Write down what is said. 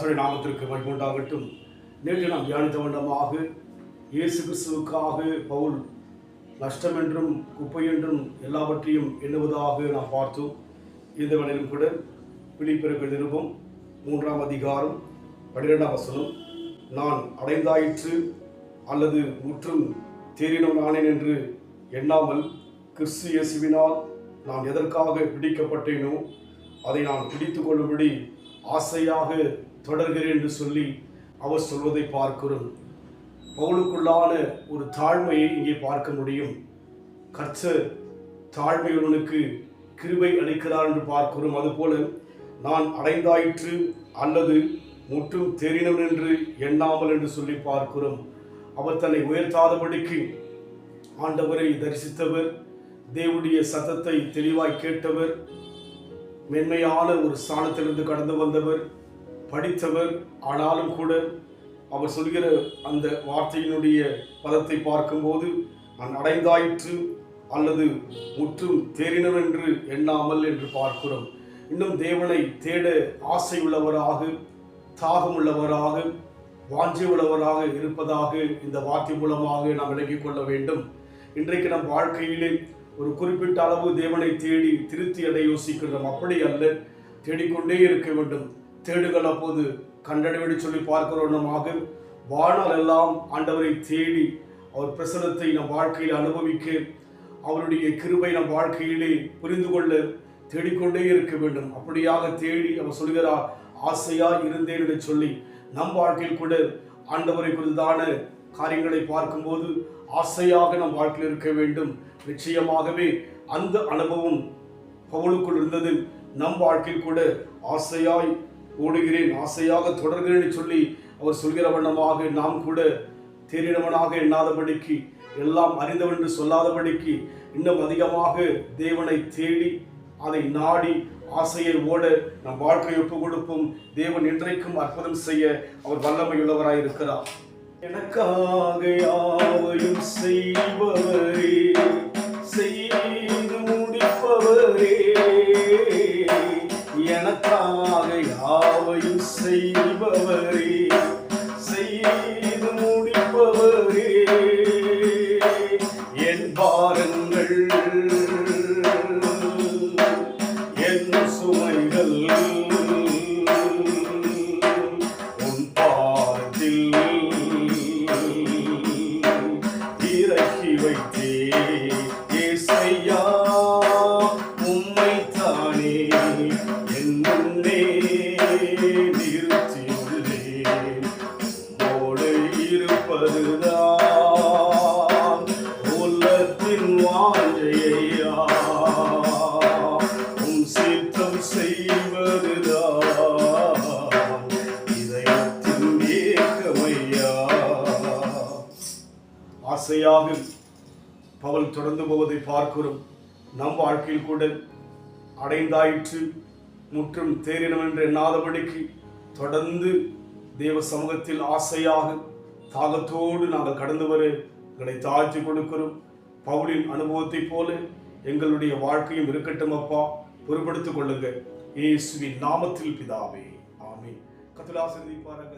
கர்த்தருடைய நாமத்திற்கு மகிமை உண்டாகட்டும். நேற்று நாம் தியானித்த வண்ணமாக இயேசு கிறிஸ்துவுக்காக பவுல் நஷ்டம் என்றும் குப்பை என்றும் எல்லாவற்றையும் எண்ணுவதாக நாம் பார்த்தோம். இந்த வேளையிலும் கூட பிலிப்பியர் நிருபம் 3ஆம் அதிகாரம் 12ஆம் வசனம், நான் அடைந்தாயிற்று அல்லது முற்றும் தேறினவனானேன் என்று எண்ணாமல் கிறிஸ்து இயேசுவினால் நான் எதற்காக பிடிக்கப்பட்டேனோ அதை நான் பிடித்து கொள்ளும்படி ஆசையாக தொடர்கிறேன் என்று சொல்லி அவர் சொல்வதை பார்க்கிறோம். பவுலுக்குள்ளான ஒரு தாழ்மையை இங்கே பார்க்க முடியும். கர்த்தர் தாழ்மையுள்ளவனுக்கு கிருபை அளிக்கிறார் என்று பார்க்கிறோம். அதுபோல நான் அடைந்தாயிற்று அல்லது முற்றும் தேறினவன் என்று எண்ணாமல் என்று சொல்லி பார்க்கிறோம். அவர் தன்னை உயர்த்தாதபடிக்கு ஆண்டவரை தரிசித்தவர், தேவனுடைய சத்தத்தை தெளிவாய் கேட்டவர், மென்மையான ஒரு ஸ்தானத்திலிருந்து கடந்து வந்தவர், படித்தவர். ஆனாலும் கூட அவர் சொல்கிற அந்த வார்த்தையினுடைய பதத்தை பார்க்கும்போது நான் அடைந்தாயிற்று அல்லது முற்றும் தேறினவன் என்று எண்ணாமல் என்று பார்க்கிறோம். இன்னும் தேவனை தேட ஆசை உள்ளவராக, தாகம் உள்ளவராக, வாஞ்சை உள்ளவராக இருப்பதாக இந்த வார்த்தை மூலமாக நாம் விளங்கிக் கொள்ள வேண்டும். இன்றைக்கு நம் வாழ்க்கையிலே ஒரு குறிப்பிட்ட அளவு தேவனை தேடி திருப்தி அடைய யோசிக்கின்றோம். அப்படி அல்ல, தேடிக்கொண்டே இருக்க வேண்டும். தேடுகள் அப்போது கண்டடைவெடி சொல்லி பார்க்கிறோமாக வாழ்நாள் எல்லாம் ஆண்டவரை தேடி அவர் பிரசனத்தை நம் வாழ்க்கையில் அனுபவிக்க, அவருடைய கிருபை நம் வாழ்க்கையிலே புரிந்து கொள்ள தேடிக்கொண்டே இருக்க வேண்டும். அப்படியாக தேடி அவர் சொல்கிறார், ஆசையாக இருந்தேன் என்று சொல்லி நம் வாழ்க்கையில் கூட ஆண்டவரை குறித்தான காரியங்களை பார்க்கும்போது ஆசையாக நம் வாழ்க்கையில் இருக்க வேண்டும். நிச்சயமாகவே அந்த அனுபவம் பவுலுக்குள் இருந்தது. நம் வாழ்க்கையில் கூட ஆசையாய் ஓடுகிறேன், ஆசையாக தொடர்கிறேன் சொல்லி அவர் சொல்கிற வண்ணமாக நாம் கூட தேறினவனாக எண்ணாதபடிக்கு, எல்லாம் அறிந்தவன் என்று சொல்லாதபடிக்கு இன்னும் அதிகமாக தேவனை தேடி அதை நாடி ஆசையை ஓட நம் வாழ்க்கையை ஒப்பு கொடுப்போம். தேவன் இன்றைக்கும் அற்புதம் செய்ய அவர் வல்லமையுள்ளவராய் இருக்கிறார். எனக்காக யாவையும் செய்பவரே, செய்து முடிப்பவரே, எனக்காக யாவையும் செய்பவரே, செய்து முடிப்பவரே, என் பாரங்கள் என் சுமைகள் உன் பாதத்தில் இறக்கி வைத்தே ஏசையா, உம்மைத்தானே என் முன்னே நிறுத்தியுள்ளேன். ஓடு இருப்பதுதான் உள்ளத்தின் வாஞ்சையா, உம் சித்தம் செய்வதுதான் இதயத்தின் ஏக்கமையா. ஆசையாக பவுல் தொடர்ந்து போவதை பார்க்கிறோம். நம் வாழ்க்கையில் கூட அடைந்தாயிற்று முற்றும் தேறினவன் என்று எண்ணாதபடிக்கு தொடர்ந்து தேவ சமூகத்தில் ஆசையாக தாகத்தோடு நாங்கள் கடந்து வர எங்களை தாழ்த்தி கொடுக்கிறோம். பவுலின் அனுபவத்தை போல எங்களுடைய வாழ்க்கையும் இருக்கட்டும் அப்பா, பொறுப்படுத்திக் கொள்ளுங்க. இயேசுவின் நாமத்தில் பிதாவே, ஆமென். கர்த்தர் ஆசீர்வதிப்பாராக.